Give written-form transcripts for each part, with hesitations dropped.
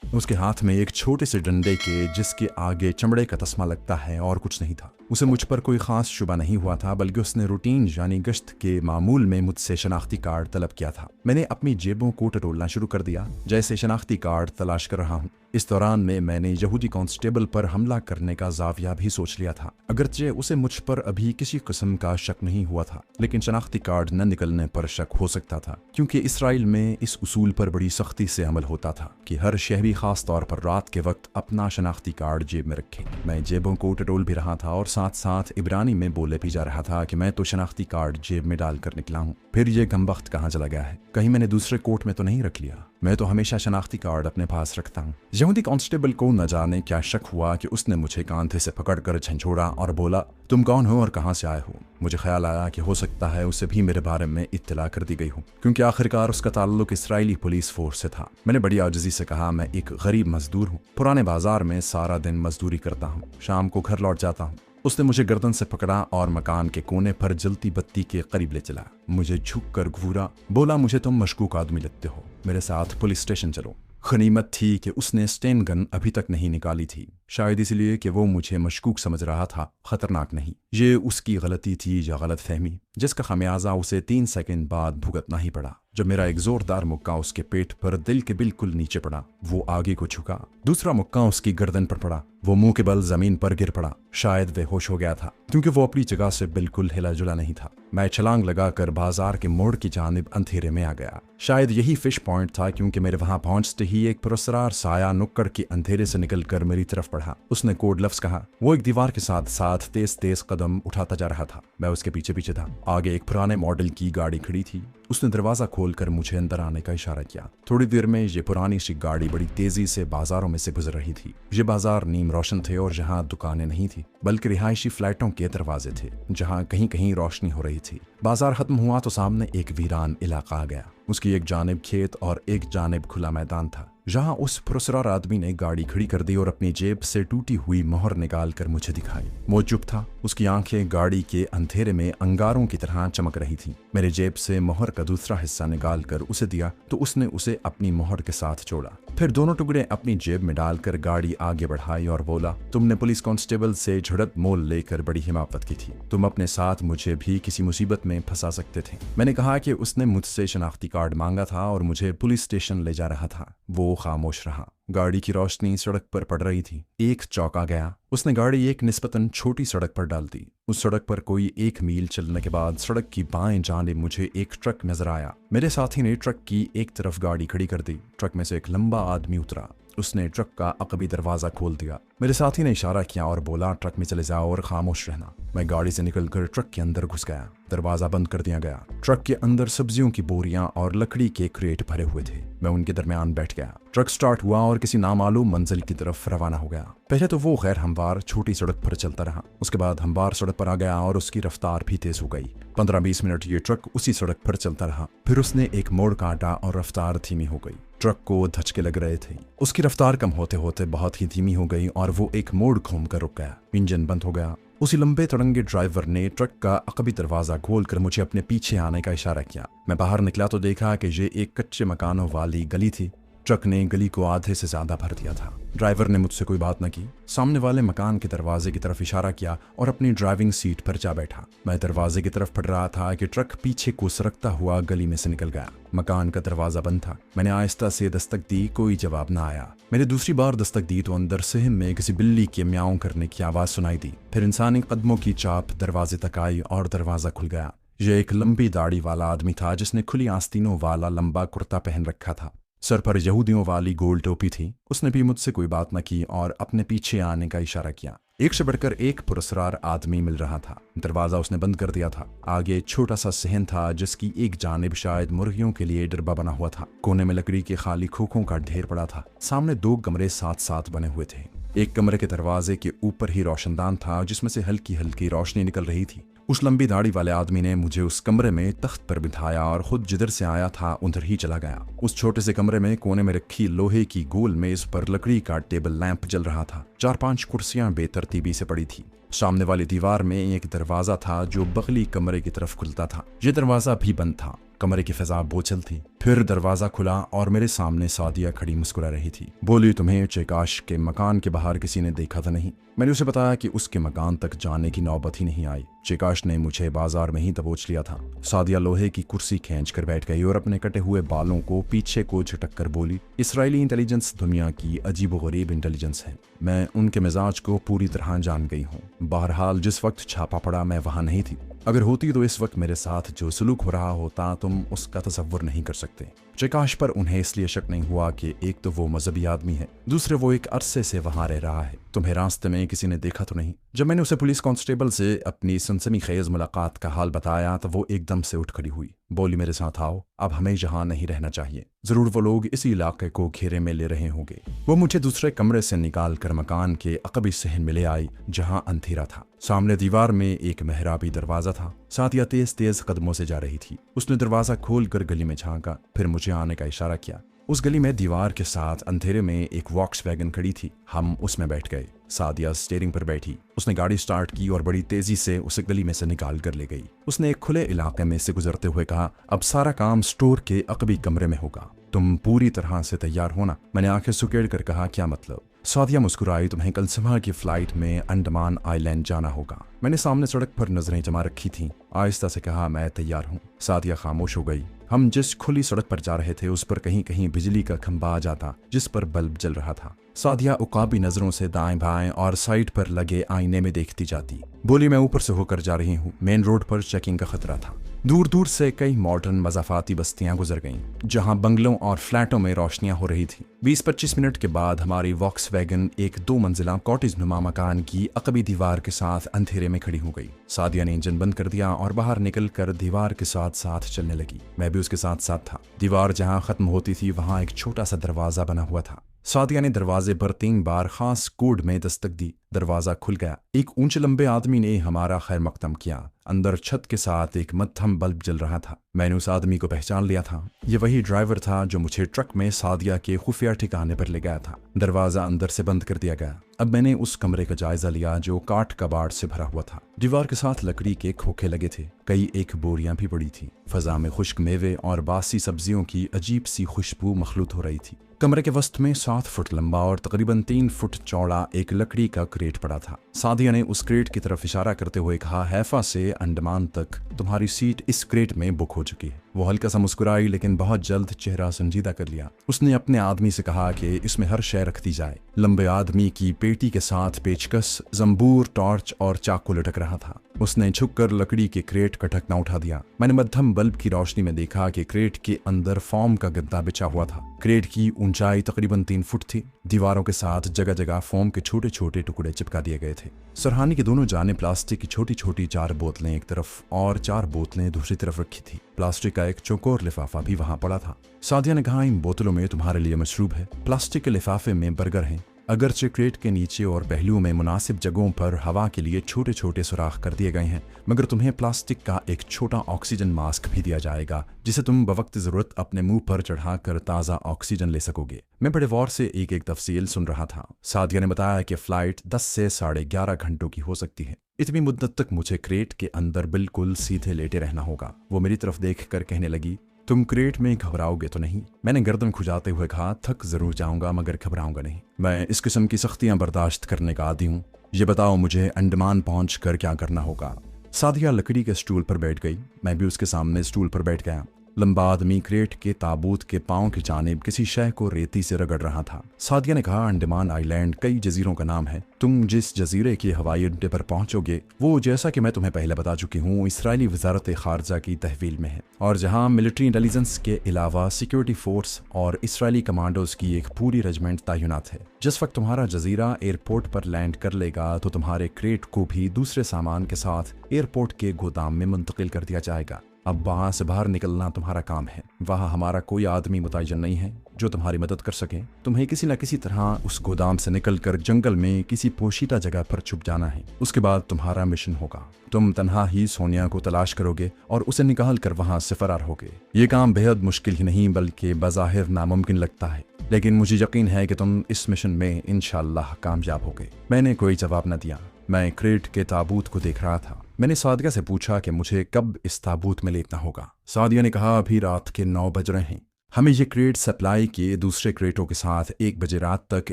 उसके हाथ में एक छोटे से डंडे के जिसके आगे चमड़े का तस्मा लगता है और कुछ नहीं था। उसे मुझ पर कोई खास शुबा नहीं हुआ था, बल्कि उसने रूटीन यानी गश्त के मामूल में मुझसे शनाख्ती कार्ड तलब किया था। मैंने अपनी जेबों को टटोलना शुरू कर दिया जैसे शनाख्ती कार्ड तलाश कर रहा हूँ। इस दौरान में मैंने यहूदी कांस्टेबल पर हमला करने का जाविया भी सोच लिया था, अगरचे उसे मुझ पर अभी किसी किस्म का शक नहीं हुआ था, लेकिन शनाख्ती कार्ड न निकलने पर शक हो सकता था, क्योंकि इसराइल में इस उसूल पर बड़ी सख्ती से अमल होता था कि हर शहरी खास तौर पर रात के वक्त अपना शनाख्ती कार्ड जेब में रखे। मैं जेबों को टटोल भी रहा था और साथ साथ इब्रानी में बोले भी जा रहा था कि मैं तो शनाख्ती कार्ड जेब में डालकर निकला हूँ, फिर ये गमबख्त कहाँ चला गया है, कहीं मैंने दूसरे कोट में तो नहीं रख लिया। मैं तो हमेशा शनाख्ती कार्ड अपने पास रखता हूँ। यहूदी कांस्टेबल को न जाने क्या शक हुआ कि उसने मुझे कांधे से पकड़कर झंझोड़ा और बोला, तुम कौन हो और कहाँ से आए हो? मुझे ख्याल आया कि हो सकता है उसे भी मेरे बारे में इत्तला कर दी गई हो, क्योंकि आखिरकार उसका ताल्लुक इसराइली पुलिस फोर्स से था। मैंने बड़ी आजिज़ी से कहा, मैं एक गरीब मजदूर हूँ, पुराने बाजार में सारा दिन मजदूरी करता हूँ, शाम को घर लौट जाता हूँ। उसने मुझे गर्दन से पकड़ा और मकान के कोने पर जलती बत्ती के करीब ले चला। मुझे झुक कर घूरा, बोला, मुझे तुम मशकूक आदमी लगते हो, मेरे साथ पुलिस स्टेशन चलो। गनीमत थी कि उसने स्टेन गन अभी तक नहीं निकाली थी, शायद इसलिए कि वो मुझे मशकूक समझ रहा था, खतरनाक नहीं। ये उसकी गलती थी या गलत फहमी, जिसका खमियाजा उसे 3 सेकंड बाद भुगतना ही पड़ा। जब मेरा एक जोरदार मुक्का उसके पेट पर दिल के बिल्कुल नीचे पड़ा, वो आगे को झुका। दूसरा मुक्का उसकी गर्दन पर पड़ा, वो मुंह के बल जमीन पर गिर पड़ा। शायद बेहोश हो गया था, क्योंकि वो अपनी जगह से बिल्कुल हिला जुला नहीं था। मैं छलांग लगाकर बाजार के मोड़ की जानिब अंधेरे में आ गया। शायद यही फिश पॉइंट था, क्योंकि मेरे वहां पहुंचते ही एक पुरस्कार साया नुक्कड़ के अंधेरे से निकलकर मेरी तरफ बढ़ा। उसने कोड लफ्ज कहा। वो एक दीवार के साथ साथ तेज तेज कदम उठाता जा रहा था। मैं उसके पीछे पीछे था। आगे एक पुराने मॉडल की गाड़ी खड़ी थी। उसने दरवाजा खोलकर मुझे अंदर आने का इशारा किया। थोड़ी देर में ये पुरानी सी गाड़ी बड़ी तेजी से बाजारों में से गुजर रही थी। ये बाजार नीम रोशन थे और यहाँ दुकानें नहीं थी, बल्कि रिहायशी फ्लैटों के दरवाजे थे, जहाँ कहीं कहीं रोशनी हो रही थी। बाजार खत्म हुआ तो सामने एक वीरान इलाका आ गया। उसकी एक जानिब खेत और एक जानिब खुला मैदान था, जहां उस पुरस्कार आदमी ने गाड़ी खड़ी कर दी और अपनी जेब से टूटी हुई मोहर निकाल कर मुझे दिखाई। वो चुप था। उसकी आंखें गाड़ी के अंधेरे में अंगारों की तरह चमक रही थीं। मेरे जेब से मोहर का दूसरा हिस्सा निकाल कर उसे दिया तो उसने उसे अपनी मोहर के साथ जोड़ा। फिर दोनों टुकड़े अपनी जेब में डालकर गाड़ी आगे बढ़ाई और बोला, तुमने पुलिस कांस्टेबल से झड़प मोल लेकर बड़ी हिमाकत की थी। तुम अपने साथ मुझे भी किसी मुसीबत में फंसा सकते थे। मैंने कहा कि उसने मुझसे शनाख्ती कार्ड मांगा था और मुझे पुलिस स्टेशन ले जा रहा था। वो खामोश रहा। गाड़ी की रोशनी सड़क पर पड़ रही थी। एक चौंका गया। उसने गाड़ी एक निस्बतन छोटी सड़क पर डाल दी। उस सड़क पर कोई 1 मील चलने के बाद सड़क की बाएं जानिब मुझे एक ट्रक नजर आया। मेरे साथी ने ट्रक की एक तरफ गाड़ी खड़ी कर दी। ट्रक में से एक लंबा आदमी उतरा। उसने ट्रक का अकबी दरवाजा खोल दिया। मेरे साथी ने इशारा किया और बोला, ट्रक में चले जाओ और खामोश रहना। मैं गाड़ी से निकलकर ट्रक के अंदर घुस गया। दरवाजा बंद कर दिया गया। ट्रक के अंदर सब्जियों की बोरियां और लकड़ी के क्रेट भरे हुए थे। मैं उनके दरमियान बैठ गया। ट्रक स्टार्ट हुआ और किसी नामालूम मंजिल की तरफ रवाना हो गया। पहले तो वो गैर हमवार छोटी सड़क पर चलता रहा। उसके बाद हमवार सड़क पर आ गया और उसकी रफ्तार भी तेज हो गई। 15-20 मिनट ये ट्रक उसी सड़क पर चलता रहा। फिर उसने एक मोड़ काटा और रफ्तार धीमी हो गई। ट्रक को धचके लग रहे थे। उसकी रफ्तार कम होते होते बहुत ही धीमी हो गई और वो एक मोड़ घूमकर रुक गया। इंजन बंद हो गया। उसी लंबे तड़ंगे ड्राइवर ने ट्रक का अकबी दरवाजा खोलकर मुझे अपने पीछे आने का इशारा किया। मैं बाहर निकला तो देखा कि ये एक कच्चे मकानों वाली गली थी। ट्रक ने गली को आधे से ज्यादा भर दिया था। ड्राइवर ने मुझसे कोई बात न की। सामने वाले मकान के दरवाजे की तरफ इशारा किया और अपनी ड्राइविंग सीट पर जा बैठा। मैं दरवाजे की तरफ बढ़ रहा था कि ट्रक पीछे को सरकता हुआ गली में से निकल गया। मकान का दरवाजा बंद था। मैंने आहिस्ता से दस्तक दी, कोई जवाब न आया। मैंने दूसरी बार दस्तक दी तो अंदर सहम में किसी बिल्ली के म्याऊं करने की आवाज सुनाई दी। फिर इंसानी कदमों की चाप दरवाजे तक आई और दरवाजा खुल गया। यह एक लंबी दाढ़ी वाला आदमी था, जिसने खुली आस्तीनों वाला लंबा कुर्ता पहन रखा था। सर पर यहूदियों वाली गोल टोपी थी। उसने भी मुझसे कोई बात न की और अपने पीछे आने का इशारा किया। एक से बढ़कर एक पुरस्कार आदमी मिल रहा था। दरवाजा उसने बंद कर दिया था। आगे छोटा सा सहन था, जिसकी एक जानिब शायद मुर्गियों के लिए डरबा बना हुआ था। कोने में लकड़ी के खाली खोखों का ढेर पड़ा था। सामने 2 कमरे साथ साथ बने हुए थे। एक कमरे के दरवाजे के ऊपर ही रोशनदान था, जिसमें से हल्की हल्की रोशनी निकल रही थी। उस लंबी दाढ़ी वाले आदमी ने मुझे उस कमरे में तख्त पर बिठाया और खुद जिधर से आया था उधर ही चला गया। उस छोटे से कमरे में कोने में रखी लोहे की गोल मेज पर लकड़ी का टेबल लैंप जल रहा था। 4-5 कुर्सियां बेतरतीबी से पड़ी थी। सामने वाली दीवार में एक दरवाजा था जो बगली कमरे की तरफ खुलता था। यह दरवाजा भी बंद था। कमरे की फिजा बोझल थी। फिर दरवाजा खुला और मेरे सामने सादिया खड़ी मुस्कुरा रही थी। बोली, तुम्हें चेकाश के मकान के बाहर किसी ने देखा था नहीं? मैंने उसे बताया कि उसके मकान तक जाने की नौबत ही नहीं आई। चेकाश ने मुझे बाजार में ही दबोच लिया था। सादिया लोहे की कुर्सी खींच कर बैठ गई और अपने कटे हुए बालों को पीछे को झटक कर बोली, इसराइली इंटेलिजेंस दुनिया की अजीबोगरीब इंटेलिजेंस है। मैं उनके मिजाज को पूरी तरह जान गई हूँ। बहरहाल जिस वक्त छापा पड़ा मैं वहां नहीं थी। अगर होती तो इस वक्त मेरे साथ जो सलूक हो रहा होता तुम उसका तसव्वुर नहीं कर सकते। चेकाश पर उन्हें इसलिए शक नहीं हुआ कि एक तो वो मजहबी आदमी है, दूसरे वो एक अरसे से वहां रह रहा है। तुम्हें रास्ते में किसी ने देखा तो नहीं? जब मैंने उसे पुलिस कांस्टेबल से अपनी सनसनीखेज मुलाकात का हाल बताया तो वो एकदम से उठ खड़ी हुई। बोली, मेरे साथ आओ, अब हमें यहाँ नहीं रहना चाहिए। जरूर वो लोग इसी इलाके को घेरे में ले रहे होंगे। वो मुझे दूसरे कमरे से निकाल कर मकान के अकबी सहन में ले आई जहाँ अंधेरा था। सामने दीवार में एक मेहराबी दरवाजा था। सादिया तेज तेज कदमों से जा रही थी। उसने दरवाजा खोल कर गली में झांका, फिर मुझे आने का इशारा किया। उस गली में दीवार के साथ अंधेरे में एक वॉक्सवैगन खड़ी थी। हम उसमें बैठ गए। सादिया स्टीयरिंग पर बैठी। उसने गाड़ी स्टार्ट की और बड़ी तेजी से उसे गली में से निकाल कर ले गई। उसने एक खुले इलाके में से गुजरते हुए कहा, अब सारा काम स्टोर के अकबी कमरे में होगा। तुम पूरी तरह से तैयार होना। मैंने आंखें सुकेड़ कर कहा, क्या मतलब? सादिया मुस्कुराई, तुम्हें कल सुबह की फ्लाइट में अंडमान आइलैंड जाना होगा। मैंने सामने सड़क पर नजरें जमा रखी थीं। आहिस्ता से कहा, मैं तैयार हूँ। सादिया खामोश हो गई। हम जिस खुली सड़क पर जा रहे थे उस पर कहीं कहीं बिजली का खंभा आ जाता जिस पर बल्ब जल रहा था। सादिया उकाबी नजरों से दाएं बाएं और साइड पर लगे आईने में देखती जाती। बोली, मैं ऊपर से होकर जा रही हूँ। मेन रोड पर चेकिंग का खतरा था। दूर दूर से कई मॉडर्न मजाफाती बस्तियां गुजर गईं, जहां बंगलों और फ्लैटों में रोशनियां हो रही थीं। 20-25 मिनट के बाद हमारी वॉक्सवैगन एक 2 मंजिला कॉटेज नुमा मकान की अकबी दीवार के साथ अंधेरे में खड़ी हो गई। सादिया ने इंजन बंद कर दिया और बाहर निकल कर दीवार के साथ साथ चलने लगी। मैं भी उसके साथ साथ था। दीवार जहां खत्म होती थी वहां एक छोटा सा दरवाजा बना हुआ था। सादिया ने दरवाजे पर 3 बार खास कोड में दस्तक दी। दरवाजा खुल गया। एक ऊंचे लंबे आदमी ने हमारा खैर मकदम किया। अंदर छत के साथ एक मध्यम बल्ब जल रहा था। मैंने उस आदमी को पहचान लिया था। ये वही ड्राइवर था जो मुझे ट्रक में सादिया के खुफिया ठिकाने पर ले गया था। दरवाजा अंदर से बंद कर दिया गया। अब मैंने उस कमरे का जायजा लिया जो काठ कबाड़ से भरा हुआ था। दीवार के साथ लकड़ी के खोखे लगे थे। कई एक बोरियां भी पड़ी थी। फजा में खुश्क मेवे और बासी सब्जियों की अजीब सी खुशबू मखलूत हो रही थी। कमरे के वस्त में 7 फुट लंबा और तकरीबन 3 फुट चौड़ा एक लकड़ी का क्रेट पड़ा था। सादिया ने उस क्रेट की तरफ इशारा करते हुए कहा, हैफा से अंडमान तक तुम्हारी सीट इस क्रेट में बुक हो चुकी है। वो हल्का सा मुस्कुराई लेकिन बहुत जल्द चेहरा संजीदा कर लिया। उसने अपने आदमी से कहा कि इसमें हर शय रख दी जाए। लंबे आदमी की पेटी के साथ पेचकस, जंबूर, टॉर्च और चाकू लटक रहा था। उसने झुककर लकड़ी के क्रेट का ढकना उठा दिया। मैंने मध्यम बल्ब की रोशनी में देखा कि क्रेट के अंदर फोम का गद्दा बिछा हुआ था। क्रेट की ऊंचाई तकरीबन 3 फुट थी। दीवारों के साथ जगह जगह फोम के छोटे छोटे टुकड़े चिपका दिए गए थे। सरहानी के दोनों जानिब प्लास्टिक की छोटी छोटी 4 बोतलें एक तरफ और 4 बोतलें दूसरी तरफ रखी थी। प्लास्टिक का एक चौकोर लिफाफा भी वहां पड़ा था। सादिया ने कहा, इन बोतलों में तुम्हारे लिए मशरूब है। प्लास्टिक के लिफाफे में बर्गर हैं। अगरचे क्रेट के नीचे और पहलुओं में मुनासिब जगहों पर हवा के लिए छोटे छोटे सुराख कर दिए गए हैं, मगर तुम्हें प्लास्टिक का एक छोटा ऑक्सीजन मास्क भी दिया जाएगा जिसे तुम बवक्त जरूरत अपने मुंह पर चढ़ाकर ताज़ा ऑक्सीजन ले सकोगे। मैं बड़े गौर से एक एक तफसील सुन रहा था। सादिया ने बताया कि फ्लाइट 10 से 11.5 घंटों की हो सकती है। इतनी मुद्दत तक मुझे क्रेट के अंदर बिल्कुल सीधे लेटे रहना होगा। वो मेरी तरफ देख कर कहने लगी, तुम क्रेट में घबराओगे तो नहीं? मैंने गर्दन खुजाते हुए कहा, थक जरूर जाऊंगा मगर घबराऊंगा नहीं। मैं इस किस्म की सख्तियां बर्दाश्त करने का आदी हूँ। ये बताओ मुझे अंडमान पहुंच कर क्या करना होगा? सादिया लकड़ी के स्टूल पर बैठ गई। मैं भी उसके सामने स्टूल पर बैठ गया। लंबा आदमी क्रेट के ताबूत के पांव की जानिब किसी शय को रेती से रगड़ रहा था। सादिया ने कहा, अंडमान आइलैंड कई जजीरों का नाम है। तुम जिस जजीरे के हवाई अड्डे पर पहुंचोगे वो, जैसा कि मैं तुम्हें पहले बता चुकी हूँ, इसराइली वजारत खारजा की तहवील में है और जहाँ मिलिट्री इंटेलिजेंस के अलावा सिक्योरिटी फोर्स और इसराइली कमांडोज की एक पूरी रेजिमेंट तैनात है। जिस वक्त तुम्हारा जजीरा एयरपोर्ट पर लैंड कर लेगा तो तुम्हारे क्रेट को भी दूसरे सामान के साथ एयरपोर्ट के गोदाम में मुंतकिल कर दिया जाएगा। अब वहां से बाहर निकलना तुम्हारा काम है। वहां हमारा कोई आदमी मुतय्यन नहीं है जो तुम्हारी मदद कर सके। तुम्हें किसी न किसी तरह उस गोदाम से निकलकर जंगल में किसी पोशीदा जगह पर छुप जाना है। उसके बाद तुम्हारा मिशन होगा। तुम तन्हा ही सोनिया को तलाश करोगे और उसे निकाल कर वहां से फरार होगे। ये काम बेहद मुश्किल ही नहीं बल्कि बज़ाहिर नामुमकिन लगता है, लेकिन मुझे यकीन है कि तुम इस मिशन में इंशाअल्लाह कामयाब होगे। मैंने कोई जवाब न दिया। मैं क्रेट के ताबूत को देख रहा था। मैंने सादिया से पूछा कि मुझे कब इस ताबूत में लेटना होगा। सादिया ने कहा अभी रात के 9 बज रहे हैं, हमें ये क्रेट सप्लाई के दूसरे क्रेटों के साथ 1 बजे रात तक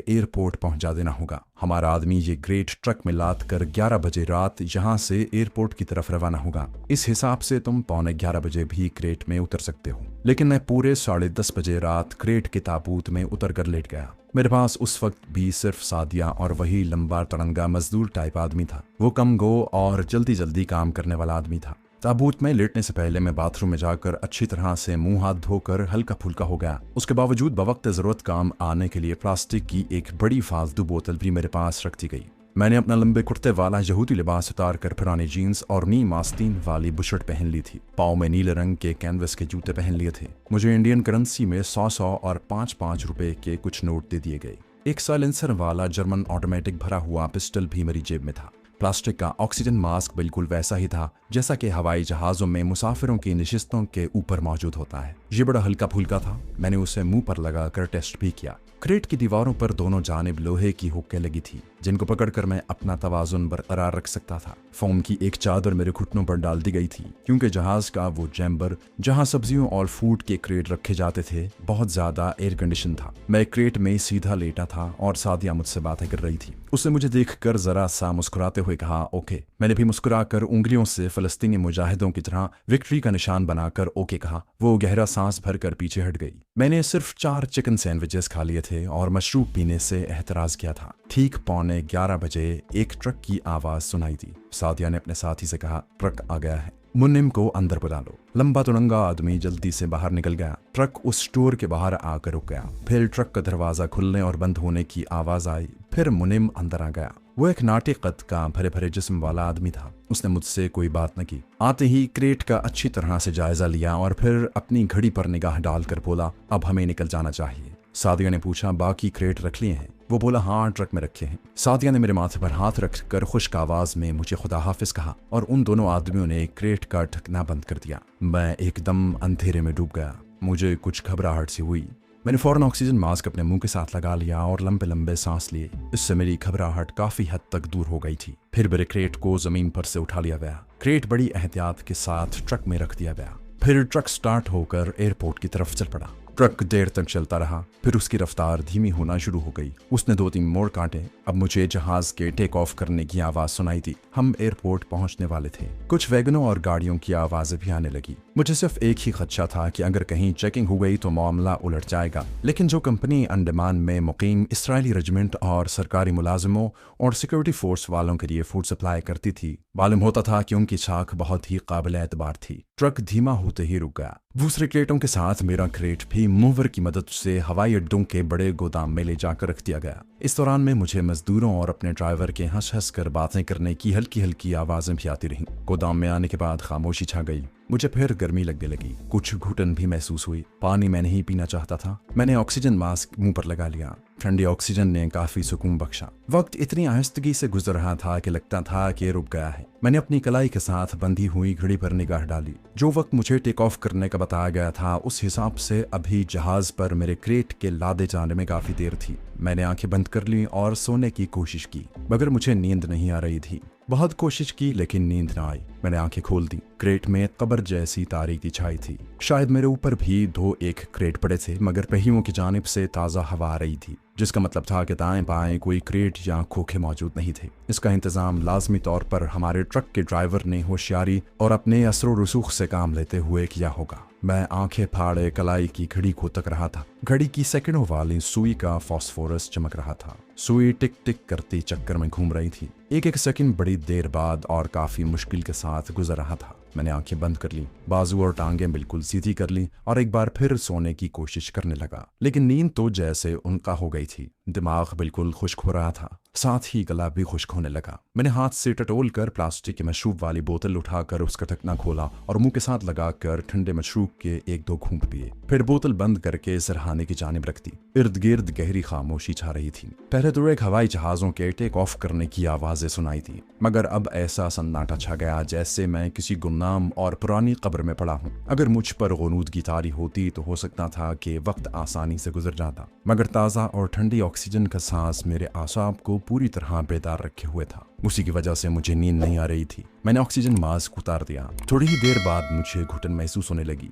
एयरपोर्ट पहुंचा देना होगा। हमारा आदमी ये क्रेट ट्रक में लाद कर 11 बजे रात यहाँ से एयरपोर्ट की तरफ रवाना होगा। इस हिसाब से तुम 11:15 बजे भी क्रेट में उतर सकते हो। लेकिन मैं पूरे 10:30 बजे रात क्रेट के ताबूत में उतर कर लेट गया। मेरे पास उस वक्त भी सिर्फ सादिया और वही लंबा तरंगा मजदूर टाइप आदमी था। वो कम गो और जल्दी जल्दी काम करने वाला आदमी था। ताबूत में लेटने से पहले मैं बाथरूम में जाकर अच्छी तरह से मुंह हाथ धोकर हल्का फुल्का हो गया। उसके बावजूद बवक्त जरूरत काम आने के लिए प्लास्टिक की एक बड़ी फालतू बोतल भी मेरे पास रख दी गई। मैंने अपना लंबे कुर्ते वाला यहूदी लिबास उतार कर पुराने जीन्स और नी मास्तीन वाली बुशर्ट पहन ली थी। पाँव में नीले रंग के कैनवस के जूते पहन लिए थे। मुझे इंडियन करेंसी में 100 और 5 रुपए के कुछ नोट दे दिए गए। एक साइलेंसर वाला जर्मन ऑटोमेटिक भरा हुआ पिस्टल भी मेरी जेब में था। प्लास्टिक का ऑक्सीजन मास्क बिल्कुल वैसा ही था जैसा कि हवाई जहाजों में मुसाफिरों की नशिस्तों के ऊपर मौजूद होता है। ये बड़ा हल्का फुल्का था। मैंने उसे मुंह पर लगाकर टेस्ट भी किया। क्रेट की दीवारों पर दोनों जानिब लोहे की हुक्कें लगी थी जिनको पकड़कर मैं अपना तवाजुन बरकरार रख सकता था। फोम की एक चादर मेरे घुटनों पर डाल दी गई थी क्योंकि जहाज का वो चैम्बर जहां सब्जियों और फूड के क्रेट रखे जाते थे बहुत ज्यादा एयर कंडीशन था। मैं क्रेट में सीधा लेटा था और सादिया मुझसे बातें कर रही थी। उसने मुझे देखकर जरा सा मुस्कुराते हुए कहा ओके। मैंने भी मुस्कुराकर उंगलियों से फलस्तीनी मुजाहिदों की तरह विक्ट्री का निशान बनाकर ओके कहा। वो गहरा सांस भरकर पीछे हट गई। मैंने सिर्फ 4 चिकन सैंडविचेस खा लिए थे और मशरूब पीने से एहतराज किया था। ठीक 11:15 बजे एक ट्रक की आवाज सुनाई दी। सादिया ने अपने साथी से कहा ट्रक आ गया है, मुन्निम को अंदर बुला लो। लंबा तुरंगा आदमी जल्दी से बाहर निकल गया। ट्रक उस स्टोर के बाहर आकर रुक गया। फिर ट्रक का दरवाजा खुलने और बंद होने की आवाज आई। फिर मुन्निम अंदर आ गया। वो एक नाटे कद का भरे भरे जिस्म वाला आदमी था। उसने मुझसे कोई बात न की। आते ही क्रेट का अच्छी तरह से जायजा लिया और फिर अपनी घड़ी पर निगाह डालकर बोला अब हमें निकल जाना चाहिए। सादिया ने पूछा बाकी क्रेट रख लिए हैं? वो बोला हाँ ट्रक में रखे हैं। सादिया ने मेरे माथे पर हाथ रखकर खुश्क आवाज में मुझे खुदा हाफिज कहा और उन दोनों आदमियों ने क्रेट का ढकना बंद कर दिया। मैं एकदम अंधेरे में डूब गया। मुझे कुछ घबराहट सी हुई। मैंने फौरन ऑक्सीजन मास्क अपने मुंह के साथ लगा लिया और लंबे लंबे सांस लिए। इससे मेरी घबराहट काफी हद तक दूर हो गई थी। फिर मेरे क्रेट को जमीन पर से उठा लिया गया। क्रेट बड़ी एहतियात के साथ ट्रक में रख दिया गया। फिर ट्रक स्टार्ट होकर एयरपोर्ट की तरफ चल पड़ा। ट्रक देर तक चलता रहा। फिर उसकी रफ्तार धीमी होना शुरू हो गई। उसने 2-3 मोड़ काटे। अब मुझे जहाज के टेक ऑफ करने की आवाज सुनाई दी। हम एयरपोर्ट पहुंचने वाले थे। कुछ वैगनों और गाड़ियों की आवाजें भी आने लगी। मुझे सिर्फ एक ही खदशा था कि अगर कहीं चेकिंग हो गई तो मामला उलट जाएगा। लेकिन जो कंपनी अंडमान में मुकीम इसराइली रेजिमेंट और सरकारी मुलाजिमों और सिक्योरिटी फोर्स वालों के लिए फूड सप्लाई करती थी, मालूम होता था कि उनकी साख बहुत ही काबिल एतबार थी। ट्रक धीमा होते ही रुक गया। दूसरे क्रेटों के साथ मेरा क्रेट भी मूवर की मदद से हवाई अड्डों के बड़े गोदाम में ले जाकर रख दिया गया। इस दौरान में मुझे मजदूरों और अपने ड्राइवर के हंस हंस कर बातें करने की हल्की हल्की आवाजें भी आती रहीं। गोदाम में आने के बाद खामोशी छा गई। मुझे फिर गर्मी लगने लगी। कुछ घुटन भी महसूस हुई। पानी मैं नहीं पीना चाहता था। मैंने ऑक्सीजन मास्क मुंह पर लगा लिया। ठंडी ऑक्सीजन ने काफी सुकून बख्शा। वक्त इतनी आहिस्तगी से गुजर रहा था कि लगता था कि रुक गया है। मैंने अपनी कलाई के साथ बंधी हुई घड़ी पर निगाह डाली। जो वक्त मुझे टेक ऑफ करने का बताया गया था उस हिसाब से अभी जहाज पर मेरे क्रेट के लादे जाने में काफी देर थी। मैंने आंखें बंद कर ली और सोने की कोशिश की, मगर मुझे नींद नहीं आ रही थी। बहुत कोशिश की लेकिन नींद न आई। मैंने आंखें खोल दी। क्रेट में कब्र जैसी तारीकी छाई थी। शायद मेरे ऊपर भी 2-1 क्रेट पड़े थे, मगर पहियों की जानिब से ताज़ा हवा आ रही थी, जिसका मतलब था कि दाएं बाएं कोई क्रेट या खोखे मौजूद नहीं थे। इसका इंतजाम लाजमी तौर पर हमारे ट्रक के ड्राइवर ने होशियारी और अपने असरो रसूख से काम लेते हुए किया होगा। मैं आंखें फाड़े कलाई की घड़ी को तक रहा था। घड़ी की सेकंडों वाली सुई का फास्फोरस चमक रहा था। सुई टिक टिक करती चक्कर में घूम रही थी। एक एक सेकंड बड़ी देर बाद और काफी मुश्किल के साथ गुजर रहा था। मैंने आंखें बंद कर ली, बाजू और टांगें बिल्कुल सीधी कर ली और एक बार फिर सोने की कोशिश करने लगा। लेकिन नींद तो जैसे उनका हो गई थी। दिमाग बिल्कुल खुश्क हो रहा था, साथ ही गला भी खुश्क होने लगा। मैंने हाथ से टटोल कर प्लास्टिक की मशरूब वाली बोतल उठाकर उसका ढक्कन खोला और मुंह के साथ लगाकर ठंडे मशरूब के 1-2 घूंट पिए। फिर बोतल बंद करके सरहाने की जानिब रख दी। इर्द गिर्द गहरी खामोशी छा रही थी। पहले तो एक हवाई जहाजों के टेक ऑफ करने की आवाजें सुनाई थी, मगर अब ऐसा सन्नाटा छा गया जैसे मैं किसी गुमनाम और पुरानी कब्र में पड़ा हूँ। अगर मुझ पर गुनूदगी तारी होती तो हो सकता था कि वक्त आसानी से गुजर जाता, मगर ताज़ा और ठंडी ऑक्सीजन का सांस मेरे आसाब को पूरी तरह बेदार रखे हुए था। उसी की वजह से मुझे नींद नहीं आ रही थी। मैंने ऑक्सीजन मास्क उतार दिया। थोड़ी ही देर बाद मुझे घुटन महसूस होने लगी।